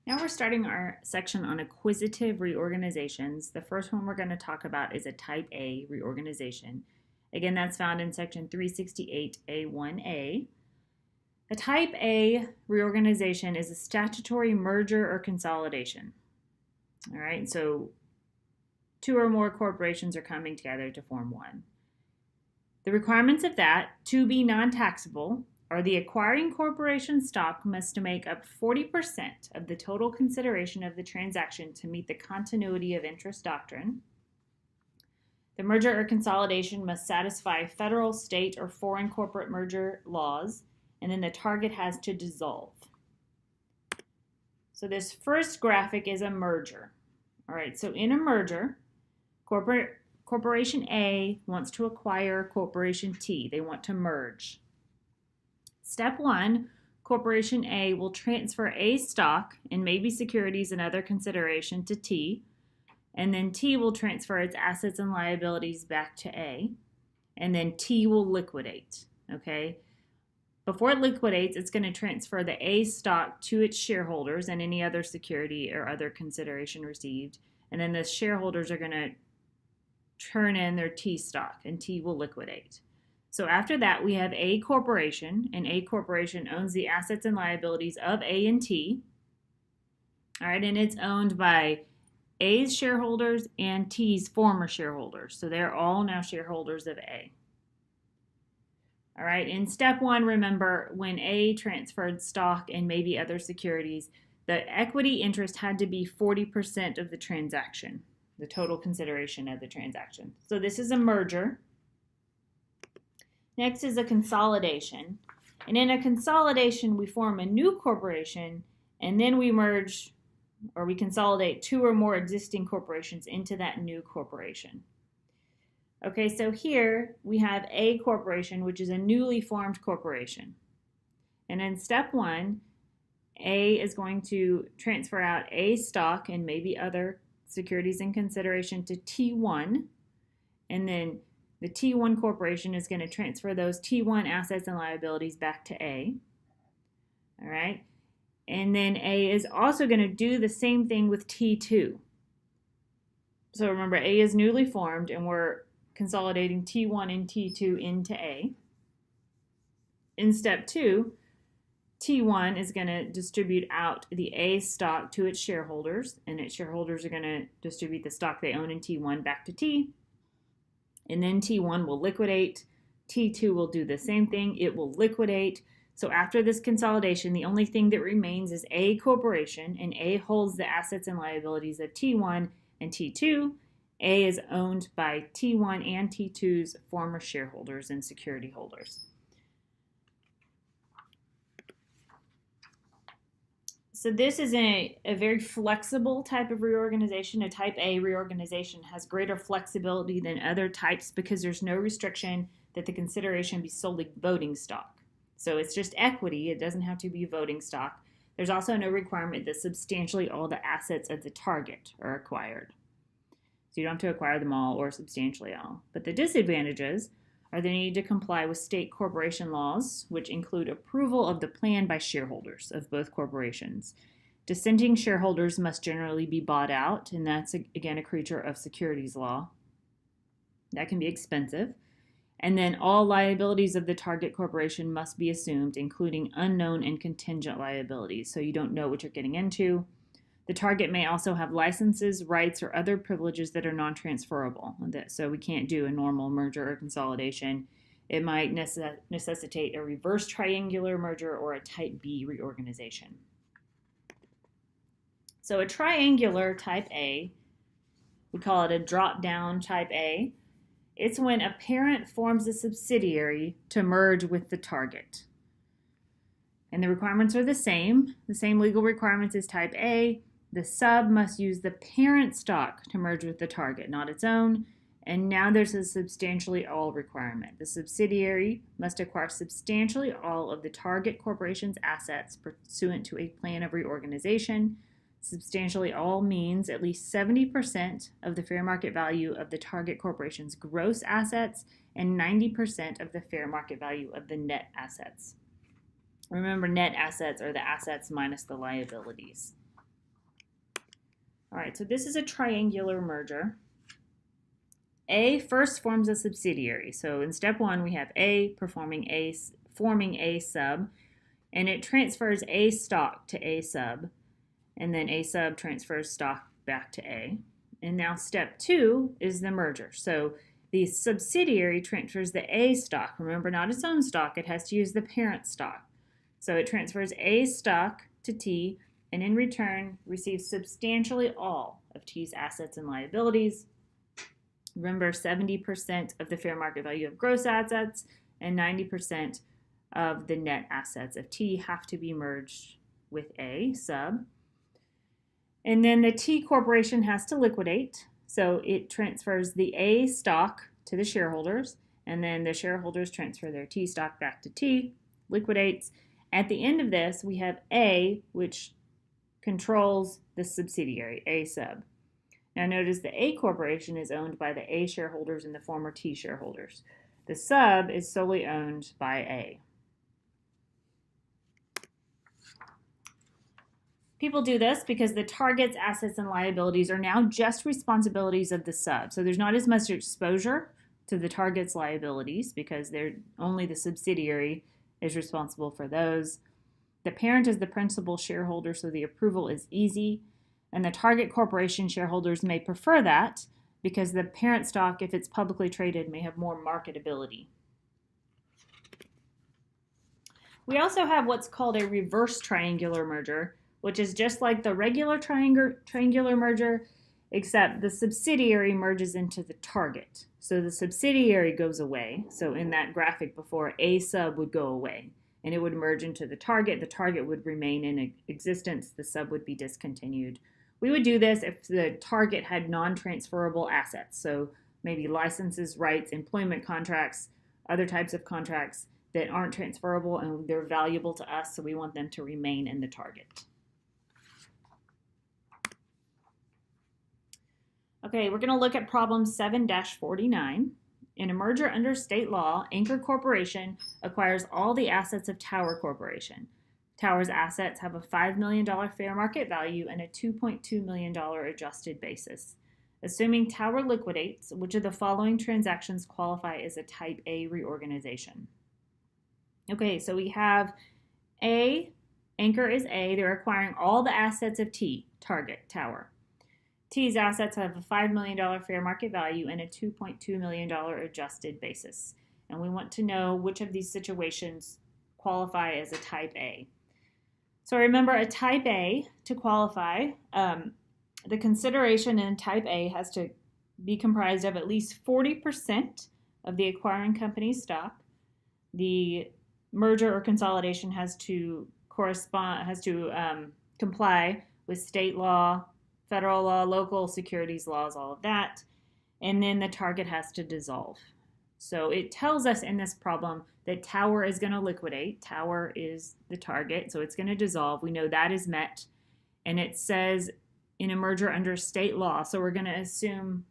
Now we're starting our section on acquisitive reorganizations. The first one we're going to talk about is a Type A reorganization. Again, that's found in section 368A1A. A Type A reorganization is a statutory merger or consolidation. All right, so two or more corporations are coming together to form one. The requirements of that, to be non-taxable, are the acquiring corporation stock must make up 40% of the total consideration of the transaction to meet the continuity of interest doctrine. The merger or consolidation must satisfy federal, state, or foreign corporate merger laws, and then the target has to dissolve. So this first graphic is a merger. All right, so in a merger, Corporation A wants to acquire Corporation T. They want to merge. Step one, Corporation A will transfer A stock and maybe securities and other consideration to T, and then T will transfer its assets and liabilities back to A, and then T will liquidate, okay? Before it liquidates, it's going to transfer the A stock to its shareholders and any other security or other consideration received, and then the shareholders are going to turn in their T stock, and T will liquidate. So after that, we have A corporation, and A corporation owns the assets and liabilities of A and T. All right, and it's owned by A's shareholders and T's former shareholders. So they're all now shareholders of A. All right, in step one, remember when A transferred stock and maybe other securities, the equity interest had to be 40% of the transaction, the total consideration of the transaction. So this is a merger. Next is a consolidation. And in a consolidation, we form a new corporation, and then we merge or we consolidate two or more existing corporations into that new corporation. Okay, so here we have A corporation, which is a newly formed corporation. And in step one, A is going to transfer out A stock and maybe other securities in consideration to T1, and then the T1 corporation is going to transfer those T1 assets and liabilities back to A. All right. And then A is also going to do the same thing with T2. So remember, A is newly formed, and we're consolidating T1 and T2 into A. In step two, T1 is going to distribute out the A stock to its shareholders, and its shareholders are going to distribute the stock they own in T1 back to T. And then T1 will liquidate. T2 will do the same thing. It will liquidate. So after this consolidation, the only thing that remains is A corporation, and A holds the assets and liabilities of T1 and T2. A is owned by T1 and T2's former shareholders and security holders. So this is a very flexible type of reorganization. A Type A reorganization has greater flexibility than other types because there's no restriction that the consideration be solely voting stock. So it's just equity. It doesn't have to be voting stock. There's also no requirement that substantially all the assets of the target are acquired. So you don't have to acquire them all or substantially all. But the disadvantages are they need to comply with state corporation laws, which include approval of the plan by shareholders of both corporations. Dissenting shareholders must generally be bought out, and that's, again, a creature of securities law. That can be expensive. And then all liabilities of the target corporation must be assumed, including unknown and contingent liabilities, so you don't know what you're getting into. The target may also have licenses, rights, or other privileges that are non-transferable. So we can't do a normal merger or consolidation. It might necessitate a reverse triangular merger or a Type B reorganization. So a triangular Type A, we call it a drop-down Type A. It's when a parent forms a subsidiary to merge with the target. And the requirements are the same legal requirements as Type A. The sub must use the parent stock to merge with the target, not its own. And now there's a substantially all requirement. The subsidiary must acquire substantially all of the target corporation's assets pursuant to a plan of reorganization. Substantially all means at least 70% of the fair market value of the target corporation's gross assets and 90% of the fair market value of the net assets. Remember, net assets are the assets minus the liabilities. All right, so this is a triangular merger. A first forms a subsidiary. So in step one, we have A forming A sub, and it transfers A stock to A sub, and then A sub transfers stock back to A. And now step two is the merger. So the subsidiary transfers the A stock. Remember, not its own stock, it has to use the parent stock. So it transfers A stock to T, and in return receives substantially all of T's assets and liabilities. Remember, 70% of the fair market value of gross assets and 90% of the net assets of T have to be merged with A sub. And then the T corporation has to liquidate. So it transfers the A stock to the shareholders, and then the shareholders transfer their T stock back to T, liquidates. At the end of this, we have A, which controls the subsidiary, A sub. Now notice the A corporation is owned by the A shareholders and the former T shareholders. The sub is solely owned by A. People do this because the target's assets and liabilities are now just responsibilities of the sub. So there's not as much exposure to the target's liabilities because they're only the subsidiary is responsible for those. The parent is the principal shareholder, so the approval is easy. And the target corporation shareholders may prefer that because the parent stock, if it's publicly traded, may have more marketability. We also have what's called a reverse triangular merger, which is just like the regular triangular merger, except the subsidiary merges into the target. So the subsidiary goes away. So in that graphic before, A sub would go away, and it would merge into the target. The target would remain in existence. The sub would be discontinued. We would do this if the target had non-transferable assets, so maybe licenses, rights, employment contracts, other types of contracts that aren't transferable and they're valuable to us, so we want them to remain in the target. Okay, we're going to look at problem 7-49. In a merger under state law, Anchor Corporation acquires all the assets of Tower Corporation. Tower's assets have a $5 million fair market value and a $2.2 million adjusted basis. Assuming Tower liquidates, which of the following transactions qualify as a Type A reorganization? Okay, so we have A, Anchor is A, they're acquiring all the assets of T, Target, Tower. T's assets have a $5 million fair market value and a $2.2 million adjusted basis. And we want to know which of these situations qualify as a Type A. So remember, a Type A, to qualify, the consideration in Type A has to be comprised of at least 40% of the acquiring company's stock. The merger or consolidation has to comply with state law, federal law, local securities laws, all of that. And then the target has to dissolve. So it tells us in this problem that Tower is going to liquidate. Tower is the target, so it's going to dissolve. We know that is met. And it says in a merger under state law, so we're going to assume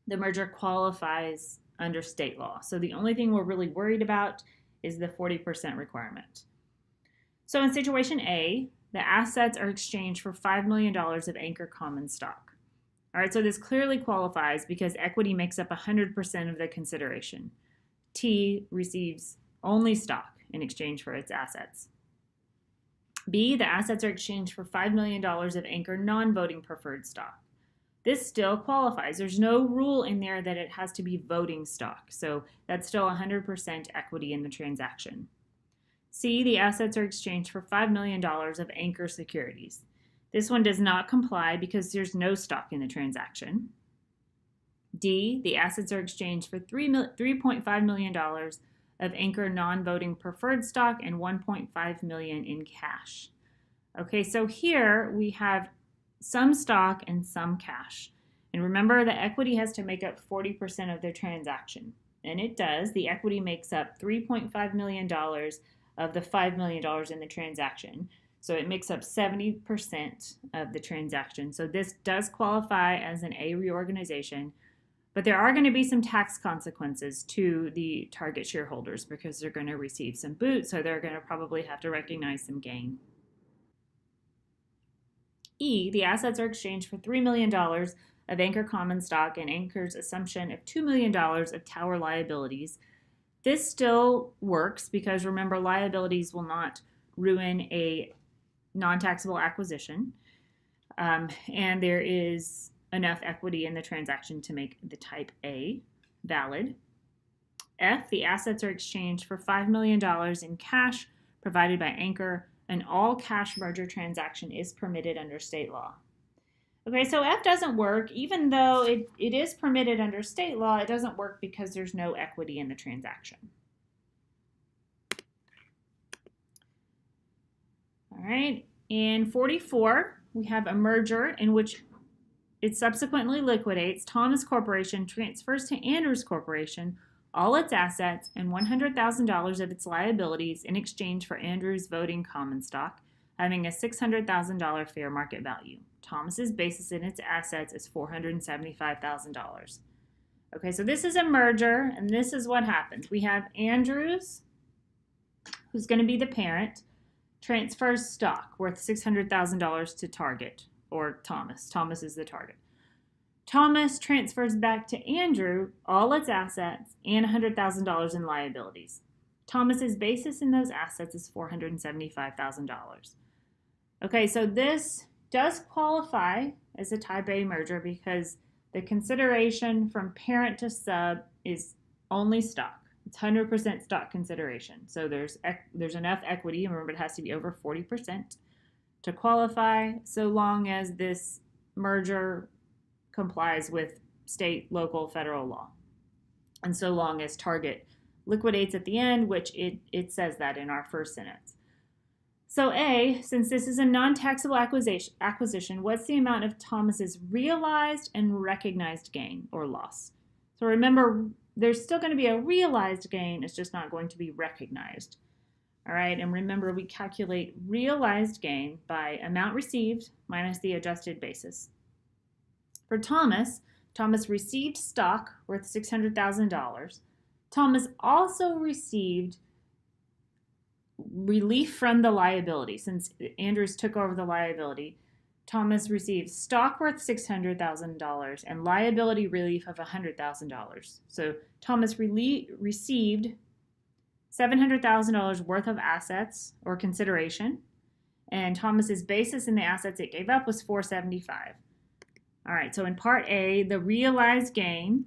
the merger qualifies under state law. So the only thing we're really worried about is the 40% requirement. So in situation A, the assets are exchanged for $5 million of Anchor common stock. All right, so this clearly qualifies because equity makes up 100% of the consideration. T receives only stock in exchange for its assets. B, the assets are exchanged for $5 million of Anchor non-voting preferred stock. This still qualifies. There's no rule in there that it has to be voting stock, so that's still 100% equity in the transaction. C, the assets are exchanged for $5 million of Anchor securities. This one does not comply because there's no stock in the transaction. D, the assets are exchanged for $3.5 million of Anchor non-voting preferred stock and $1.5 million in cash. Okay, so here we have some stock and some cash. And remember, the equity has to make up 40% of the transaction. And it does. The equity makes up $3.5 million of the $5 million in the transaction. So it makes up 70% of the transaction. So this does qualify as an A reorganization, but there are going to be some tax consequences to the target shareholders because they're going to receive some boot, so they're going to probably have to recognize some gain. E, the assets are exchanged for $3 million of Anchor common stock and Anchor's assumption of $2 million of tower liabilities. This still works because, remember, liabilities will not ruin a non-taxable acquisition, and there is enough equity in the transaction to make the type A valid. F, the assets are exchanged for $5 million in cash provided by Anchor. An all-cash merger transaction is permitted under state law. Okay, so F doesn't work. Even though it is permitted under state law, it doesn't work because there's no equity in the transaction. All right, in 44, we have a merger in which it subsequently liquidates. Thomas Corporation transfers to Andrews Corporation all its assets and $100,000 of its liabilities in exchange for Andrews' voting common stock, having a $600,000 fair market value. Thomas's basis in its assets is $475,000. Okay, so this is a merger, and this is what happens. We have Andrews, who's going to be the parent, transfers stock worth $600,000 to Target, or Thomas. Thomas is the target. Thomas transfers back to Andrew all its assets and $100,000 in liabilities. Thomas's basis in those assets is $475,000. Okay, so this does qualify as a type A merger because the consideration from parent to sub is only stock. It's 100% stock consideration. So there's enough equity, and remember it has to be over 40% to qualify, so long as this merger complies with state, local, federal law. And so long as Target liquidates at the end, which it says that in our first sentence. So A, since this is a non-taxable acquisition, what's the amount of Thomas's realized and recognized gain or loss? So remember, there's still going to be a realized gain, it's just not going to be recognized. All right, and remember, we calculate realized gain by amount received minus the adjusted basis. For Thomas received stock worth $600,000. Thomas also received relief from the liability. Since Andrews took over the liability, Thomas received stock worth $600,000 and liability relief of $100,000. So Thomas received $700,000 worth of assets or consideration, and Thomas's basis in the assets it gave up was $475,000. All right, so in Part A, the realized gain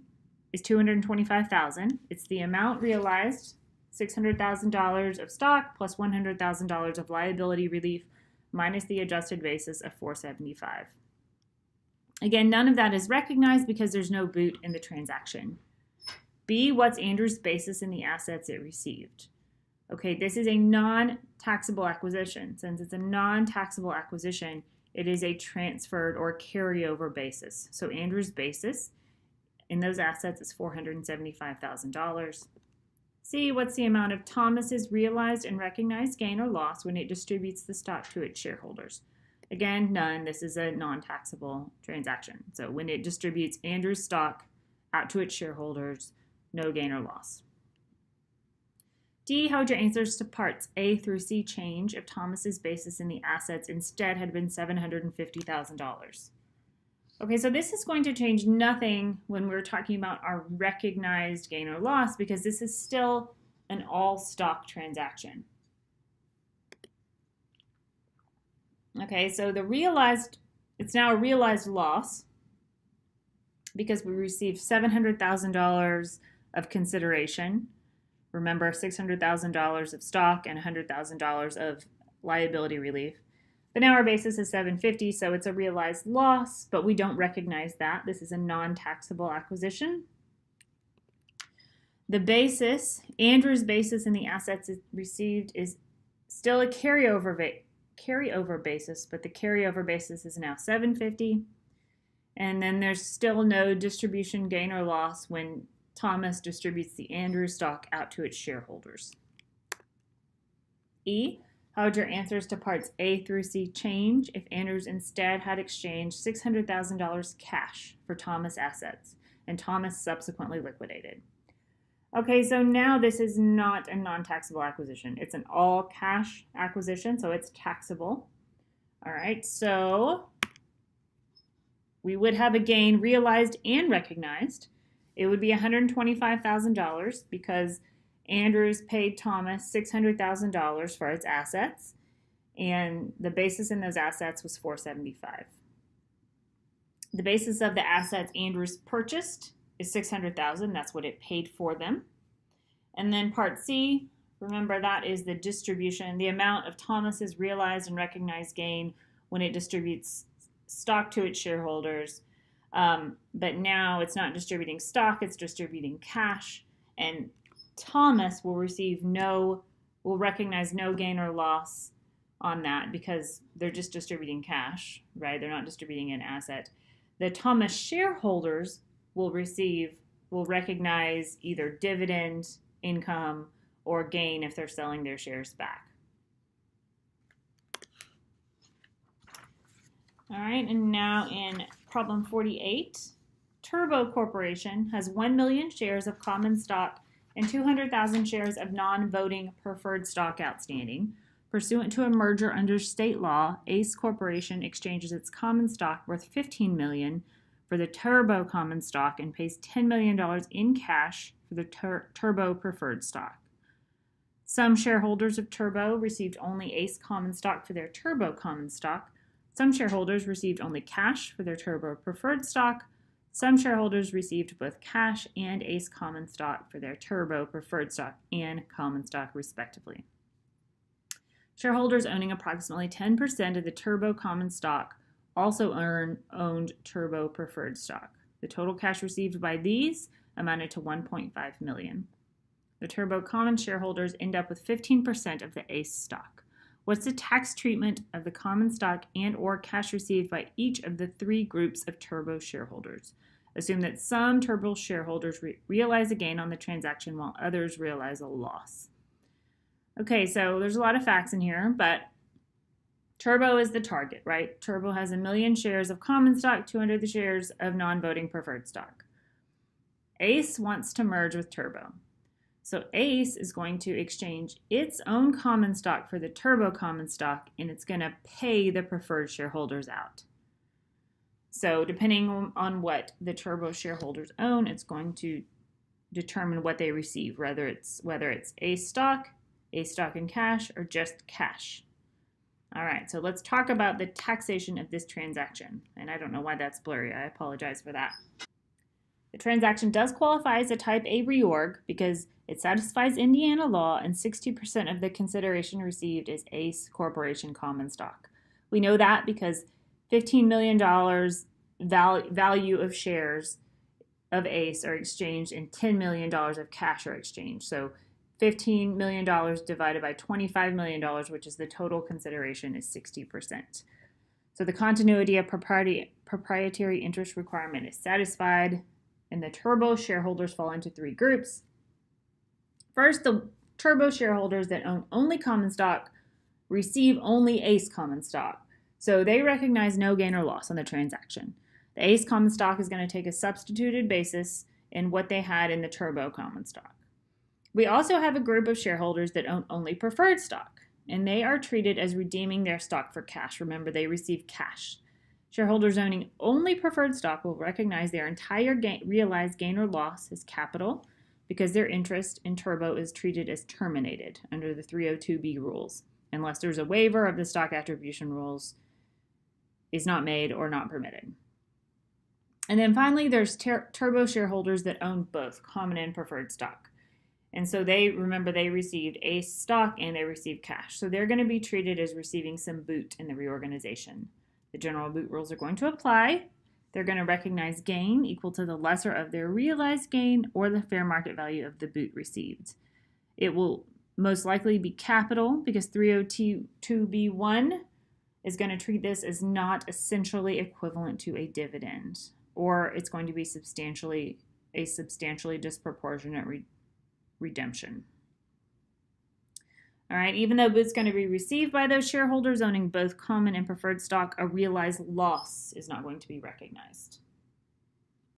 is $225,000. It's the amount realized, $600,000 of stock plus $100,000 of liability relief minus the adjusted basis of $475,000. Again, none of that is recognized because there's no boot in the transaction. B, what's Andrew's basis in the assets it received? Okay, this is a non-taxable acquisition. Since it's a non-taxable acquisition, it is a transferred or carryover basis. So Andrew's basis in those assets is $475,000. C, what's the amount of Thomas's realized and recognized gain or loss when it distributes the stock to its shareholders? Again, none. This is a non-taxable transaction. So when it distributes Andrew's stock out to its shareholders, no gain or loss. D, how would your answers to parts A through C change if Thomas's basis in the assets instead had been $750,000? Okay, so this is going to change nothing when we're talking about our recognized gain or loss because this is still an all-stock transaction. Okay, so it's now a realized loss because we received $700,000 of consideration. Remember, $600,000 of stock and $100,000 of liability relief. But now our basis is $750,000, so it's a realized loss, but we don't recognize that. This is a non-taxable acquisition. The basis, Andrew's basis in the assets received is still a carryover basis, but the carryover basis is now $750,000. And then there's still no distribution gain or loss when Thomas distributes the Andrews stock out to its shareholders. E, how would your answers to parts A through C change if Andrews instead had exchanged $600,000 cash for Thomas assets and Thomas subsequently liquidated? Okay, so now this is not a non-taxable acquisition. It's an all-cash acquisition, so it's taxable. All right, so we would have a gain realized and recognized. It would be $125,000 because Andrews paid Thomas $600,000 for its assets, and the basis in those assets was $475,000. The basis of the assets Andrews purchased is $600,000. That's what it paid for them. And then Part C, remember that is the distribution, the amount of Thomas's realized and recognized gain when it distributes stock to its shareholders. But now it's not distributing stock, it's distributing cash. And Thomas will recognize no gain or loss on that because they're just distributing cash, right? They're not distributing an asset. The Thomas shareholders will recognize either dividend, income, or gain if they're selling their shares back. All right, and now in problem 48, Turbo Corporation has 1 million shares of common stock and 200,000 shares of non-voting preferred stock outstanding. Pursuant to a merger under state law, Ace Corporation exchanges its common stock worth $15 million for the Turbo common stock and pays $10 million in cash for the Turbo preferred stock. Some shareholders of Turbo received only Ace common stock for their Turbo common stock. Some shareholders received only cash for their Turbo preferred stock. Some shareholders received both cash and Ace common stock for their Turbo preferred stock and common stock, respectively. Shareholders owning approximately 10% of the Turbo common stock also owned Turbo preferred stock. The total cash received by these amounted to $1.5 million. The Turbo common shareholders end up with 15% of the Ace stock. What's the tax treatment of the common stock and or cash received by each of the three groups of Turbo shareholders? Assume that some Turbo shareholders realize a gain on the transaction while others realize a loss. Okay, so there's a lot of facts in here, but Turbo is the target, right? Turbo has 1 million shares of common stock, 200 shares of non-voting preferred stock. Ace wants to merge with Turbo. So Ace is going to exchange its own common stock for the Turbo common stock, and it's going to pay the preferred shareholders out. So depending on what the Turbo shareholders own, it's going to determine what they receive, whether it's Ace stock in cash, or just cash. All right, so let's talk about the taxation of this transaction. And I don't know why that's blurry. I apologize for that. The transaction does qualify as a type A reorg because it satisfies Indiana law and 60% of the consideration received is Ace Corporation common stock. We know that because $15 million value of shares of Ace are exchanged and $10 million of cash are exchanged. So $15 million divided by $25 million, which is the total consideration, is 60%. So the continuity of proprietary interest requirement is satisfied, and the Turbo shareholders fall into three groups. First, the Turbo shareholders that own only common stock receive only Ace common stock. So they recognize no gain or loss on the transaction. The Ace common stock is going to take a substituted basis in what they had in the Turbo common stock. We also have a group of shareholders that own only preferred stock, and they are treated as redeeming their stock for cash. Remember, they receive cash. Shareholders owning only preferred stock will recognize their entire realized gain or loss as capital because their interest in Turbo is treated as terminated under the 302B rules, unless there's a waiver of the stock attribution rules is not made or not permitted. And then finally, there's Turbo shareholders that own both common and preferred stock. And so they received Ace stock and they received cash. So they're going to be treated as receiving some boot in the reorganization. The general boot rules are going to apply. They're going to recognize gain equal to the lesser of their realized gain or the fair market value of the boot received. It will most likely be capital because 302B1 is going to treat this as not essentially equivalent to a dividend, or it's going to be substantially disproportionate redemption. All right, even though boot's going to be received by those shareholders owning both common and preferred stock, a realized loss is not going to be recognized.